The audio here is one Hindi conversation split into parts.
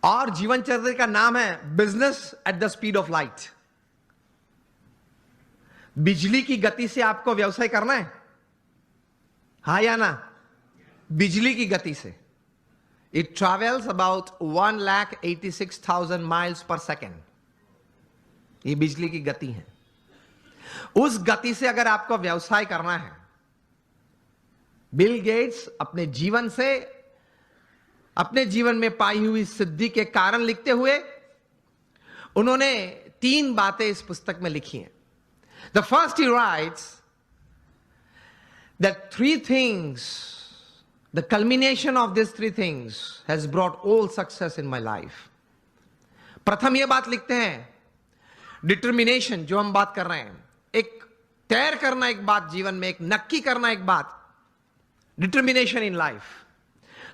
और जीवन चरित्र का नाम है business at the speed of light. बिजली की गति से आपको व्यवसाय करना है, हा या ना? बिजली की गति से। It travels about 1,86,000 miles per second. ये बिजली की गति है। उस गति से अगर आपको व्यवसाय करना है, बिल गेट्स अपने जीवन से, अपने जीवन में पाई हुई सिद्धि के कारण लिखते हुए उन्होंने 3 बातें इस पुस्तक में लिखी हैं। The first he rights that 3 things, the culmination of these 3 things has brought all success in my life. प्रथम यह बात लिखते हैं, डिटर्मिनेशन, जो हम बात कर रहे हैं, एक तैर करना एक बात जीवन में, एक नक्की करना एक बात, डिटर्मिनेशन इन लाइफ।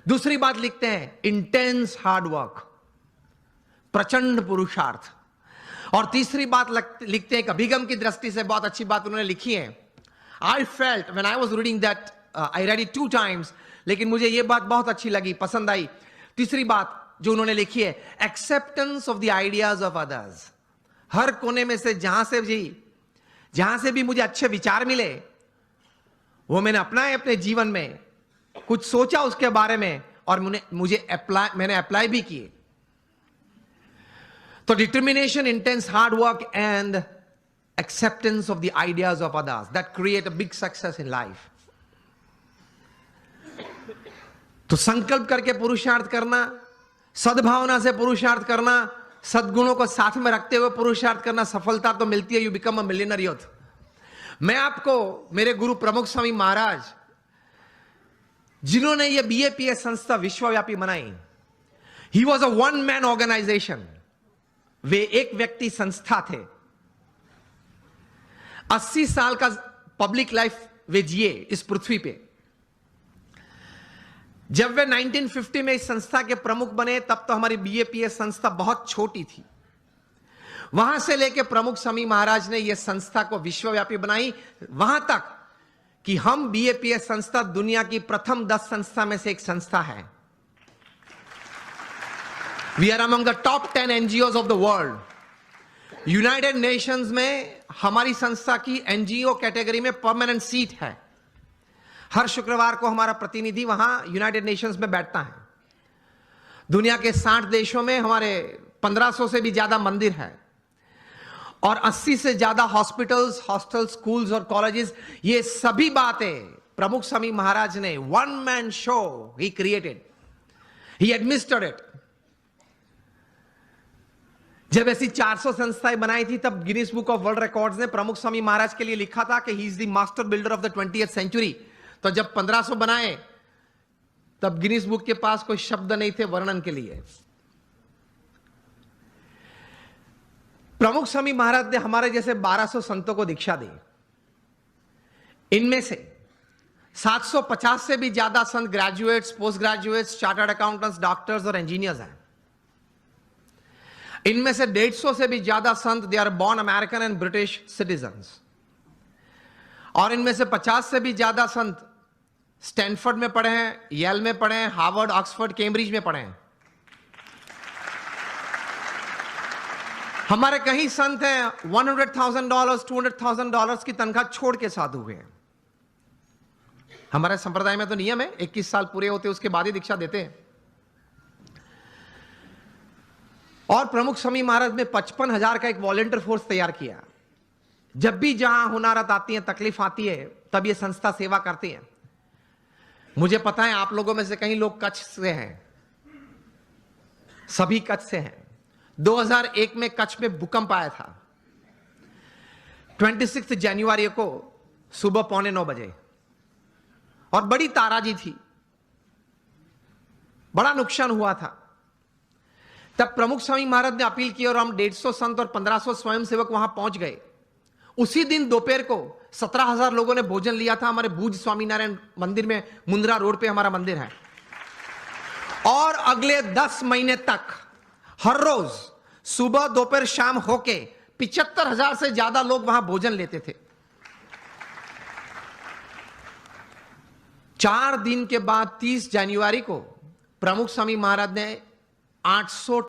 दूसरी बात लिखते हैं इंटेंस हार्ड वर्क, प्रचंड पुरुषार्थ। और तीसरी बात लिखते हैं, अभिगम की दृष्टि से बहुत अच्छी बात उन्होंने लिखी है। I felt when I was reading that, I read it 2 times, लेकिन मुझे यह बात बहुत अच्छी लगी, पसंद आई। तीसरी बात जो उन्होंने लिखी है, acceptance of the ideas of others. हर कोने में से जहां से भी मुझे अच्छे विचार मिले, वो मैंने अपनाए अपने जीवन में, कुछ सोचा उसके बारे में और मैंने अप्लाई भी किए। तो determination, intense hard work and acceptance of the ideas of others, that create a big success in life. तो संकल्प करके पुरुषार्थ करना, सद्भावना से पुरुषार्थ करना, सद्गुणों को साथ में रखते हुए पुरुषार्थ करना, सफलता तो मिलती है। You become a millionaire youth. मैं आपको मेरे गुरु प्रमुख स्वामी महाराज, जिन्होंने ये BAPS संस्था विश्वव्यापी बनाई, he was a 1 man organisation. वे एक व्यक्ति संस्था थे। 80 साल का पब्लिक लाइफ वे जिए इस पृथ्वी पे। जब वे 1950 में इस संस्था के प्रमुख बने, तब तो हमारी BAPS संस्था बहुत छोटी थी। वहां से लेकर प्रमुख स्वामी महाराज ने यह संस्था को विश्वव्यापी बनाई, वहां तक कि हम BAPS संस्था दुनिया की प्रथम 10 संस्था में से एक संस्था है। We are among the top 10 NGOs of the world. United Nations में हमारी संस्था की NGO कैटेगरी में परमानेंट सीट है। हर शुक्रवार को हमारा प्रतिनिधि वहां यूनाइटेड नेशंस में बैठता है। दुनिया के 60 देशों में हमारे 1500 से भी ज्यादा मंदिर है और 80 से ज्यादा हॉस्पिटल्स, हॉस्टल, स्कूल्स और कॉलेजेस। ये सभी बातें प्रमुख स्वामी महाराज ने 1 man show he created, he administered it. जब ऐसी 400 संस्थाएं बनाई थी, तब Guinness book of world records ने प्रमुख स्वामी महाराज के लिए लिखा था कि he is the master builder of the 20th century। तो जब 1500 बनाए, तब गिनीज बुक के पास कोई शब्द नहीं थे वर्णन के लिए। प्रमुख स्वामी महाराज ने हमारे जैसे 1200 संतों को दीक्षा दी। इनमें से 750 से भी ज्यादा संत graduates, post graduates, chartered accountants, doctors और इंजीनियर्स हैं। इनमें से 150 से भी ज्यादा संत they are born American and British citizens. और इनमें से 50 से भी ज्यादा संत स्टैनफोर्ड में पढ़े हैं, येल में पढ़े हैं, हार्वर्ड, ऑक्सफोर्ड, कैम्ब्रिज में पढ़े हैं। हमारे कई संत हैं $100,000, $200,000 की तनख्वाह छोड़ के साधु हुए हैं। हमारे संप्रदाय में तो नियम है 21 साल पूरे होते उसके बाद ही दीक्षा देते हैं। और प्रमुख स्वामी महाराज ने 55,000 का एक वॉलंटियर फोर्स तैयार किया। जब भी जहां हुनारत आती है, तकलीफ आती है, तब ये संस्था सेवा करती है। मुझे पता है आप लोगों में से कई लोग कच्छ से हैं, सभी कच्छ से हैं। 2001 में कच्छ में भूकंप आया था, 26 जनवरी को सुबह 8:45 बजे, और बड़ी ताराजी थी, बड़ा नुकसान हुआ था। तब प्रमुख स्वामी महाराज ने अपील की और हम 150 संत और 1500 स्वयंसेवक वहां पहुंच गए। उसी दिन दोपहर को 17,000 लोगों ने भोजन लिया था हमारे भूज स्वामीनारायण मंदिर में, मुंद्रा रोड पे हमारा मंदिर है। और अगले 10 महीने तक हर रोज सुबह, दोपहर, शाम होके 75,000 से ज्यादा लोग वहां भोजन लेते थे। 4 दिन के बाद 30 जनवरी को प्रमुख स्वामी महाराज ने 800